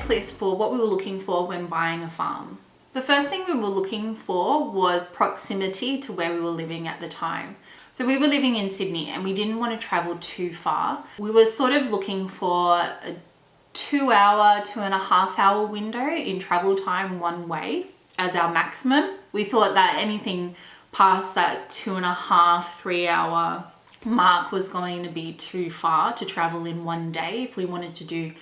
checklist for what we were looking for when buying a farm. The first thing we were looking for was proximity to where we were living at the time. So we were living in Sydney and we didn't want to travel too far. We were sort of looking for a 2-hour, 2.5-hour window in travel time one way as our maximum. We thought that anything past that 2.5, 3-hour mark was going to be too far to travel in one day if we wanted to do,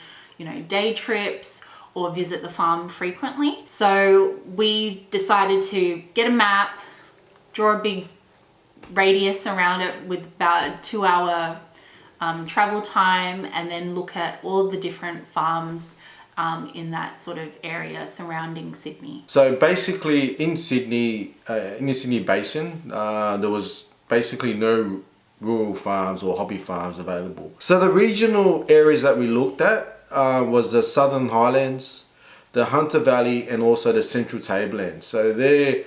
day trips or visit the farm frequently. So we decided to get a map, draw a big radius around it with about a 2-hour travel time, and then look at all the different farms in that sort of area surrounding Sydney. So basically in Sydney, in the Sydney Basin, there was basically no rural farms or hobby farms available. So the regional areas that we looked at was the Southern Highlands, the Hunter Valley, and also the Central Tablelands. So they're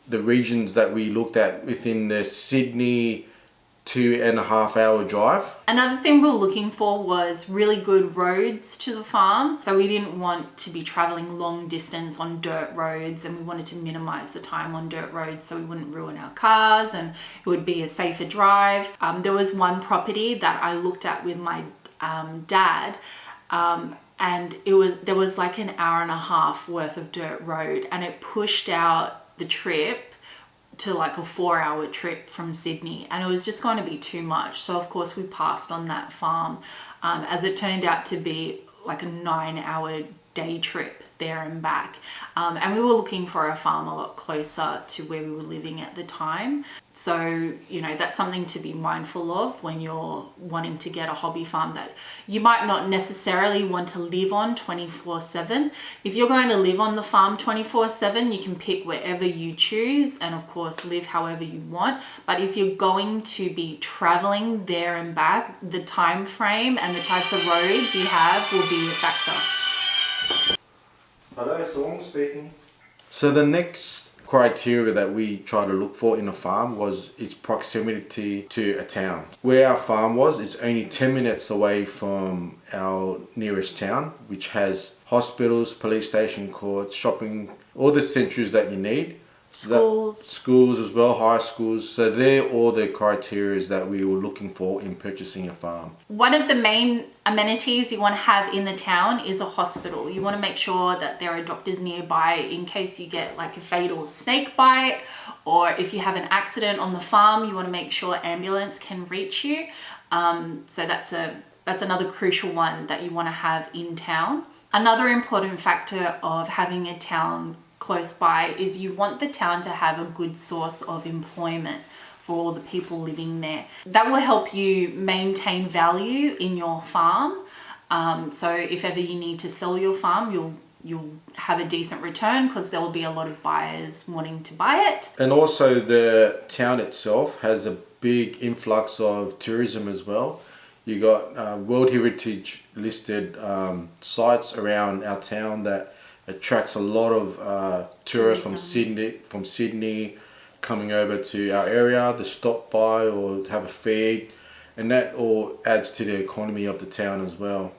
the regions that we looked at within the Sydney 2.5-hour drive. Another thing we were looking for was really good roads to the farm. So we didn't want to be traveling long distance on dirt roads, and we wanted to minimize the time on dirt roads so we wouldn't ruin our cars and it would be a safer drive. There was one property that I looked at with my dad, and there was like an 1.5 hour worth of dirt road, and it pushed out the trip to like a 4-hour trip from Sydney, and it was just going to be too much. So of course we passed on that farm, as it turned out to be like a 9-hour day trip there and back. And we were looking for a farm a lot closer to where we were living at the time. So, that's something to be mindful of when you're wanting to get a hobby farm that you might not necessarily want to live on 24/7. If you're going to live on the farm 24/7, you can pick wherever you choose and of course live however you want. But if you're going to be traveling there and back, the time frame and the types of roads you have will be a factor. Hello, Song speaking. So the next criteria that we try to look for in a farm was its proximity to a town. Where our farm was, it's only 10 minutes away from our nearest town, which has hospitals, police station, courts, shopping, all the essentials that you need. Schools as well, high schools. So they're all the criteria that we were looking for in purchasing a farm. One of the main amenities you want to have in the town is a hospital. You want to make sure that there are doctors nearby in case you get like a fatal snake bite, or if you have an accident on the farm, you want to make sure ambulance can reach you. So that's another crucial one that you want to have in town. Another important factor of having a town close by is you want the town to have a good source of employment for all the people living there. That will help you maintain value in your farm. So if ever you need to sell your farm, you'll have a decent return because there will be a lot of buyers wanting to buy it. And also the town itself has a big influx of tourism as well. You got World Heritage listed sites around our town that attracts a lot of tourists from Sydney coming over to our area to stop by or have a feed, and that all adds to the economy of the town as well.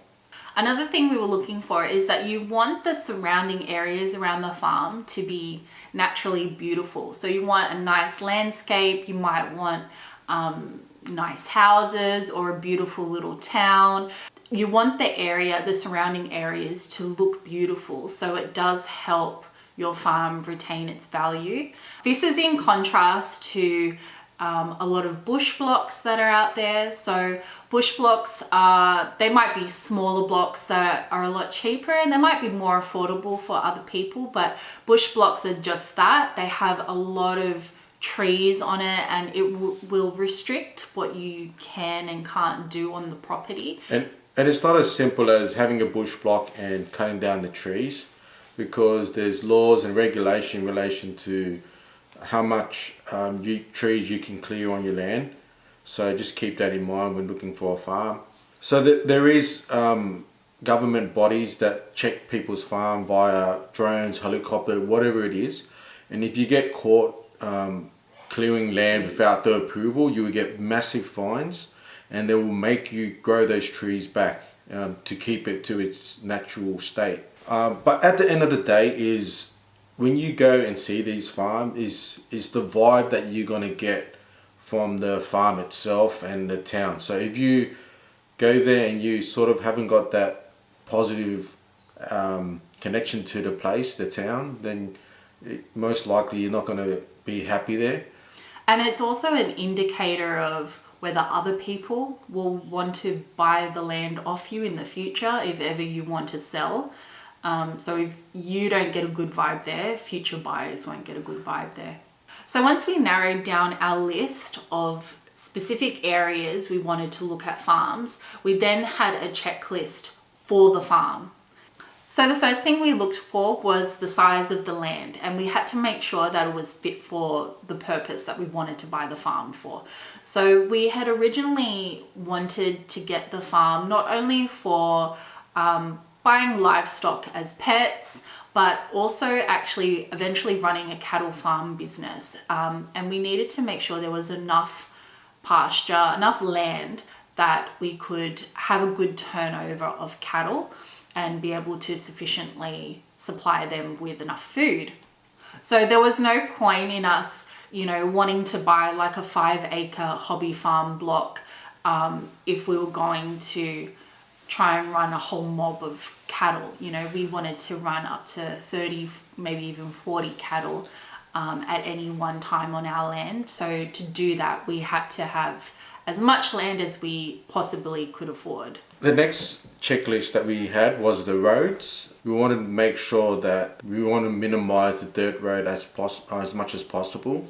Another thing we were looking for is that you want the surrounding areas around the farm to be naturally beautiful. So you want a nice landscape, you might want nice houses or a beautiful little town. You want the surrounding areas to look beautiful, so it does help your farm retain its value. This is in contrast to a lot of bush blocks that are out there. So bush blocks they might be smaller blocks that are a lot cheaper and they might be more affordable for other people, but bush blocks are just that. They have a lot of trees on it, and it will restrict what you can and can't do on the property. And it's not as simple as having a bush block and cutting down the trees, because there's laws and regulation in relation to how much trees you can clear on your land. So just keep that in mind when looking for a farm. So there is government bodies that check people's farm via drones, helicopter, whatever it is. And if you get caught clearing land without their approval, you will get massive fines, and they will make you grow those trees back to keep it to its natural state. But at the end of the day is when you go and see these farms is the vibe that you're going to get from the farm itself and the town. So if you go there and you sort of haven't got that positive connection to the place, the town, then most likely you're not going to be happy there. And it's also an indicator of whether other people will want to buy the land off you in the future if ever you want to sell. So if you don't get a good vibe there, future buyers won't get a good vibe there. So once we narrowed down our list of specific areas we wanted to look at farms, we then had a checklist for the farm. So the first thing we looked for was the size of the land, and we had to make sure that it was fit for the purpose that we wanted to buy the farm for. So we had originally wanted to get the farm not only for buying livestock as pets, but also actually eventually running a cattle farm business. And we needed to make sure there was enough pasture, enough land that we could have a good turnover of cattle and be able to sufficiently supply them with enough food. So there was no point in us, wanting to buy like a 5-acre hobby farm block if we were going to try and run a whole mob of cattle. We wanted to run up to 30, maybe even 40 cattle at any one time on our land. So to do that, we had to have as much land as we possibly could afford. The next checklist that we had was the roads. We wanted to make sure that we want to minimize the dirt road as much as possible,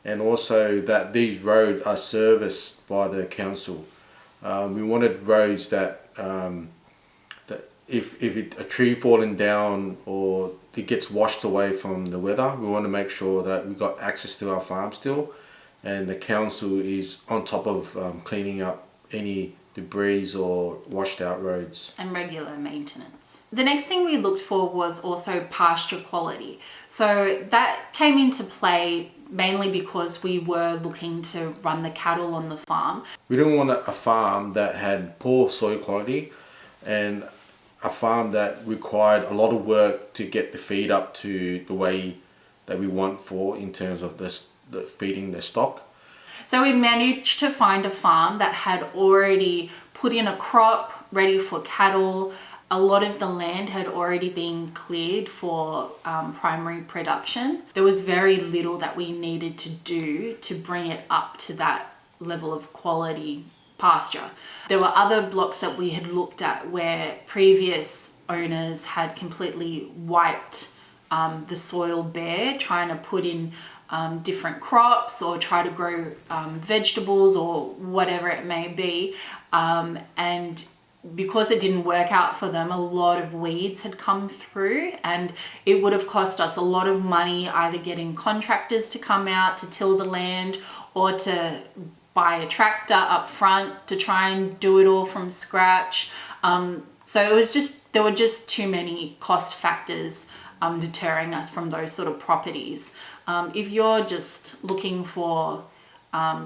and also that these roads are serviced by the council. We wanted roads that if a tree falling down or it gets washed away from the weather, we want to make sure that we got access to our farm still, and the council is on top of cleaning up any debris or washed out roads. And regular maintenance. The next thing we looked for was also pasture quality. So that came into play mainly because we were looking to run the cattle on the farm. We didn't want a farm that had poor soil quality and a farm that required a lot of work to get the feed up to the way that we want for in terms of the feeding the stock. So we managed to find a farm that had already put in a crop ready for cattle. A lot of the land had already been cleared for primary production. There was very little that we needed to do to bring it up to that level of quality pasture. There were other blocks that we had looked at where previous owners had completely wiped the soil bare, trying to put in different crops or try to grow vegetables or whatever it may be. And because it didn't work out for them, a lot of weeds had come through, and it would have cost us a lot of money either getting contractors to come out to till the land or to buy a tractor up front to try and do it all from scratch. So it was there were just too many cost factors deterring us from those sort of properties. If you're just looking for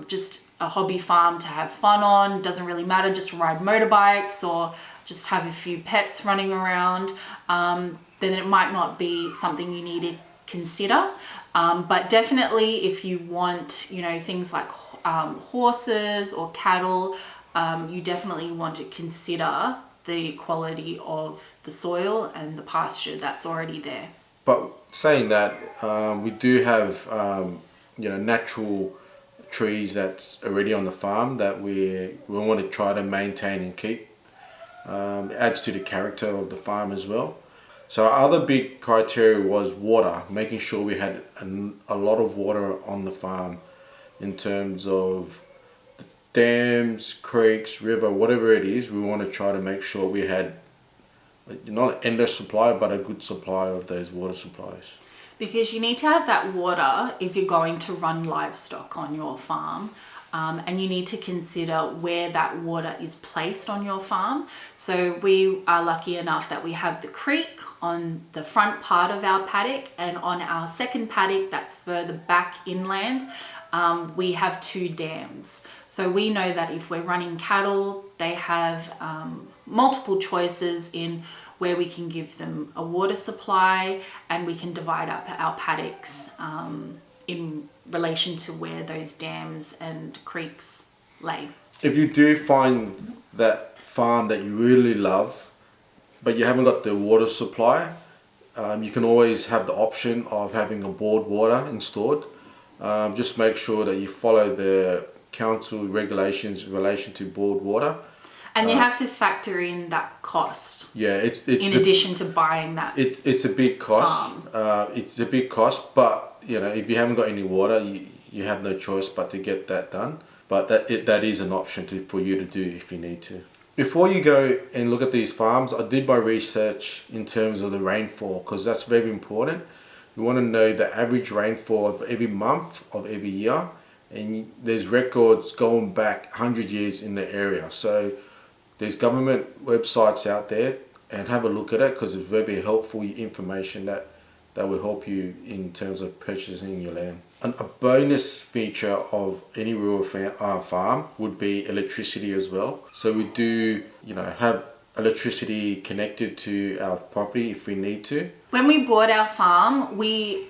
just a hobby farm to have fun on, doesn't really matter, just ride motorbikes or just have a few pets running around, then it might not be something you need to consider. But definitely if you want, things like horses or cattle, you definitely want to consider the quality of the soil and the pasture that's already there. But saying that, we do have natural trees that's already on the farm that we want to try to maintain and keep. It adds to the character of the farm as well. So our other big criteria was water, making sure we had a lot of water on the farm in terms of dams, creeks, river, whatever it is. We want to try to make sure we had not an endless supply, but a good supply of those water supplies. Because you need to have that water if you're going to run livestock on your farm. And you need to consider where that water is placed on your farm. So we are lucky enough that we have the creek on the front part of our paddock, and on our second paddock that's further back inland, we have 2 dams. So we know that if we're running cattle, they have multiple choices in where we can give them a water supply, and we can divide up our paddocks in relation to where those dams and creeks lay. If you do find that farm that you really love, but you haven't got the water supply, you can always have the option of having a bored water installed. Just make sure that you follow the council regulations in relation to bored water. And you have to factor in that cost. Yeah, it's in addition to buying that. It's a big cost. It's a big cost, but you know, if you haven't got any water, you have no choice but to get that done. But that is an option for you to do if you need to. Before you go and look at these farms, I did my research in terms of the rainfall, because that's very important. You want to know the average rainfall of every month of every year, and there's records going back 100 years in the area. So there's government websites out there, and have a look at it, because it's very helpful information that will help you in terms of purchasing your land. And a bonus feature of any rural farm would be electricity as well. So we do, have electricity connected to our property if we need to. When we bought our farm, we're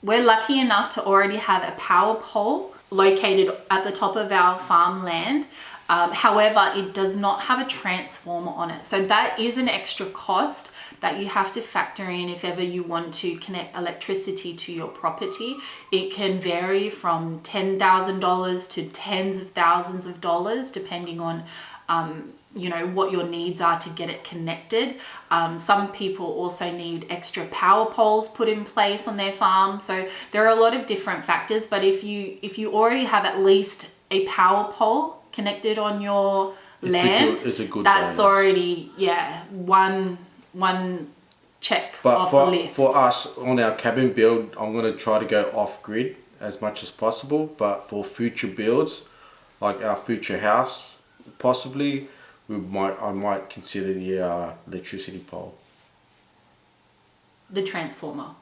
lucky enough to already have a power pole located at the top of our farmland. However, it does not have a transformer on it. So that is an extra cost that you have to factor in if ever you want to connect electricity to your property. It can vary from $10,000 to tens of thousands of dollars, depending on what your needs are to get it connected. Some people also need extra power poles put in place on their farm. So there are a lot of different factors, but if you already have at least a power pole connected on your land, it's a good that's bonus. Already one check off the list. For us on our cabin build, I'm going to try to go off grid as much as possible, but for future builds, like our future house, possibly I might consider the electricity pole. The transformer.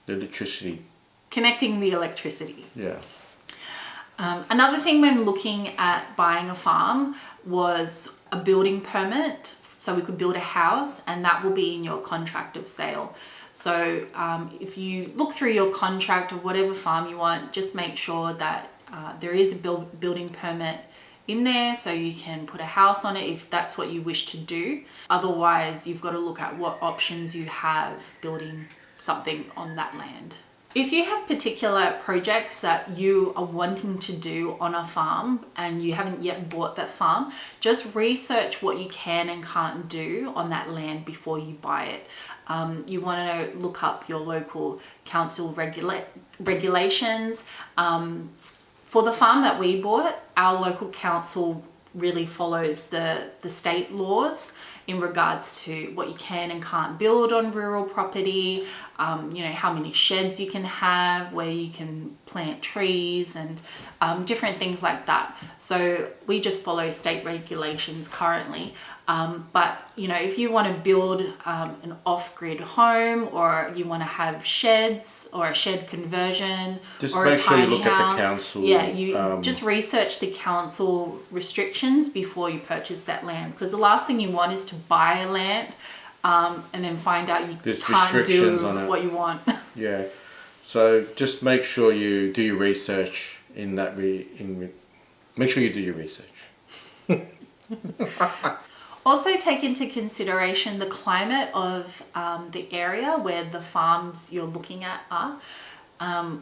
The electricity. Connecting the electricity. Yeah. Another thing when looking at buying a farm was a building permit, so we could build a house, and that will be in your contract of sale. So if you look through your contract of whatever farm you want, just make sure that there is a building permit in there, so you can put a house on it if that's what you wish to do. Otherwise, you've got to look at what options you have building something on that land. If you have particular projects that you are wanting to do on a farm and you haven't yet bought that farm, just research what you can and can't do on that land before you buy it. You want to look up your local council regulations. For the farm that we bought, our local council really follows the state laws in regards to what you can and can't build on rural property, how many sheds you can have, where you can plant trees, and different things like that. So we just follow state regulations currently. But if you want to build an off-grid home, or you want to have sheds or a shed conversion, just or make a sure you tiny look house, at the council. Yeah, you just research the council restrictions before you purchase that land, because the last thing you want is to buy a land and then find out you There's can't do restrictions on it. what you want. Yeah, so just make sure you do your research in that. Make sure you do your research. Also take into consideration the climate of the area where the farms you're looking at are.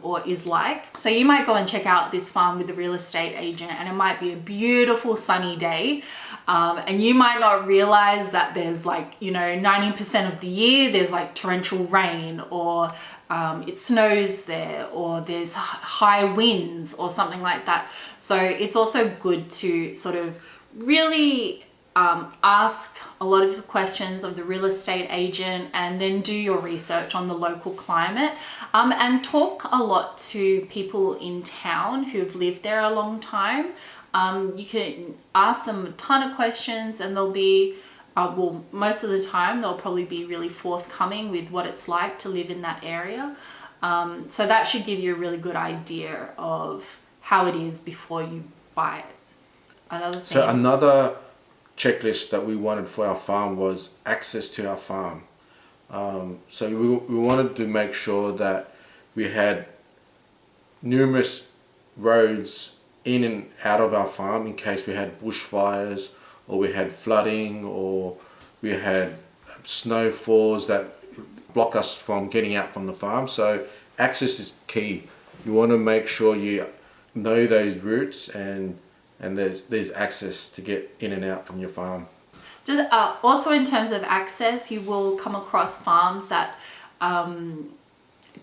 Or is like. So you might go and check out this farm with the real estate agent, and it might be a beautiful sunny day, and you might not realize that there's 90% of the year there's torrential rain, or it snows there, or there's high winds or something like that. So it's also good to sort of really ask a lot of the questions of the real estate agent, and then do your research on the local climate, and talk a lot to people in town who've lived there a long time. You can ask them a ton of questions, and they'll be most of the time they'll probably be really forthcoming with what it's like to live in that area. So that should give you a really good idea of how it is before you buy it. Another thing. So another checklist that we wanted for our farm was access to our farm. So we wanted to make sure that we had numerous roads in and out of our farm in case we had bushfires, or we had flooding, or we had snowfalls that block us from getting out from the farm. So access is key. You want to make sure you know those routes and there's access to get in and out from your farm. Just also in terms of access, you will come across farms that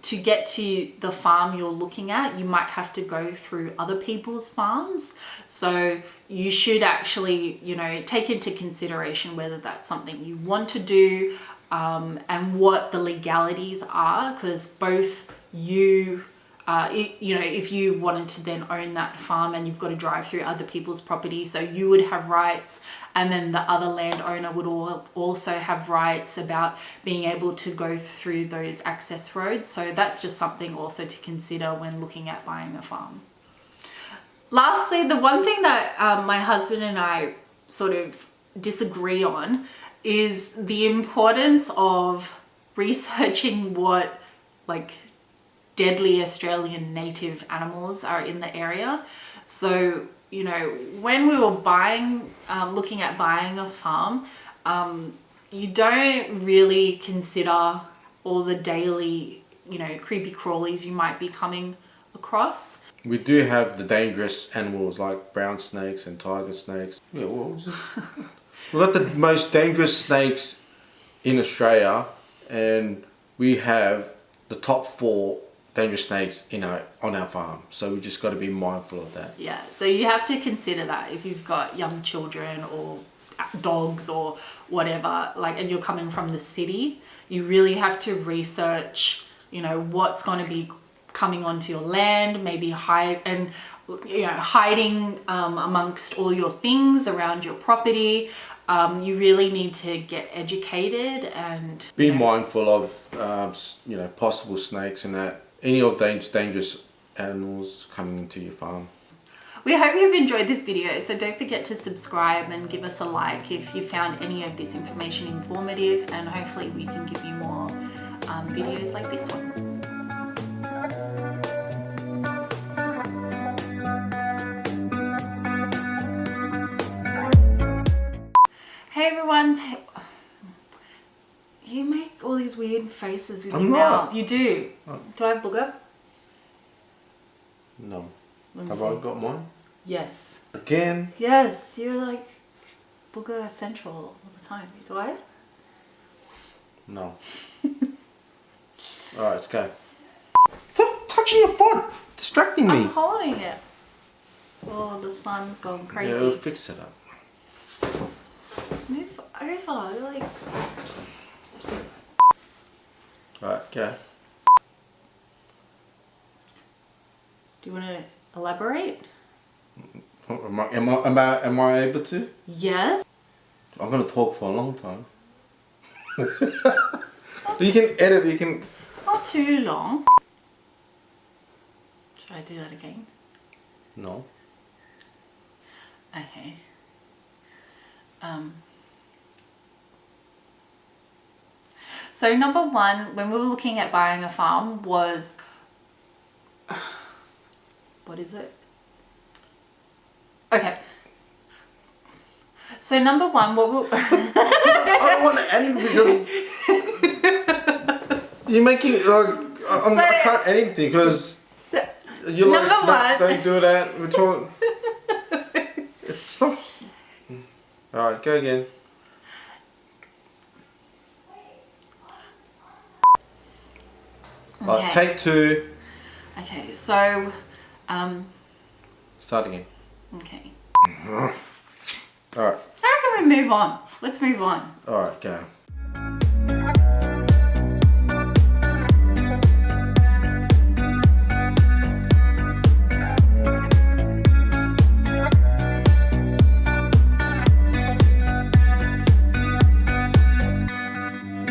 to get to the farm you're looking at, you might have to go through other people's farms. So you should actually, you know, take into consideration whether that's something you want to do, and what the legalities are, because both you know, if you wanted to then own that farm and you've got to drive through other people's property, so you would have rights, and then the other landowner would also have rights about being able to go through those access roads. So that's just something also to consider when looking at buying a farm. Lastly, the one thing that my husband and I sort of disagree on is the importance of researching what like deadly Australian native animals are in the area. So, you know, when we were looking at buying a farm, you don't really consider all the daily, you know, creepy crawlies you might be coming across. We do have the dangerous animals like brown snakes and tiger snakes. Yeah, we've got the most dangerous snakes in Australia, and we have the top 4 dangerous snakes on our farm. So we just got to be mindful of that. Yeah, so you have to consider that if you've got young children or dogs or whatever, like, and you're coming from the city, you really have to research, you know, what's going to be coming onto your land, maybe hiding amongst all your things around your property. You really need to get educated and be mindful of you know, possible snakes and that, any of those dangerous animals coming into your farm. We hope you've enjoyed this video, so don't forget to subscribe and give us a like if you found any of this information informative, and hopefully we can give you more videos like this one. Hey everyone, you make all these weird faces with your mouth. You do. Oh. Do I have booger? No. Have I got mine? Yes. Again? Yes, you're like booger central all the time. Do I? No. Alright, let's go. Stop touching your foot! Distracting me. I'm holding it. Oh, the sun's gone crazy. Yeah, we'll fix it up. Move over, you're like... Alright, go. Do you want to elaborate? Am I able to? Yes. I'm going to talk for a long time. You can edit, you can... Not too long. Should I do that again? No. Okay. So number one, when we were looking at buying a farm was, what is it? Okay. So number one, what we'll... I don't want to end because you're making I can't anything because you're like, no, don't do that. We're talking. It's not. All right, go again. Okay. Take 2. Okay, so start again. Okay. All right. I reckon we move on. Let's move on. All right, go.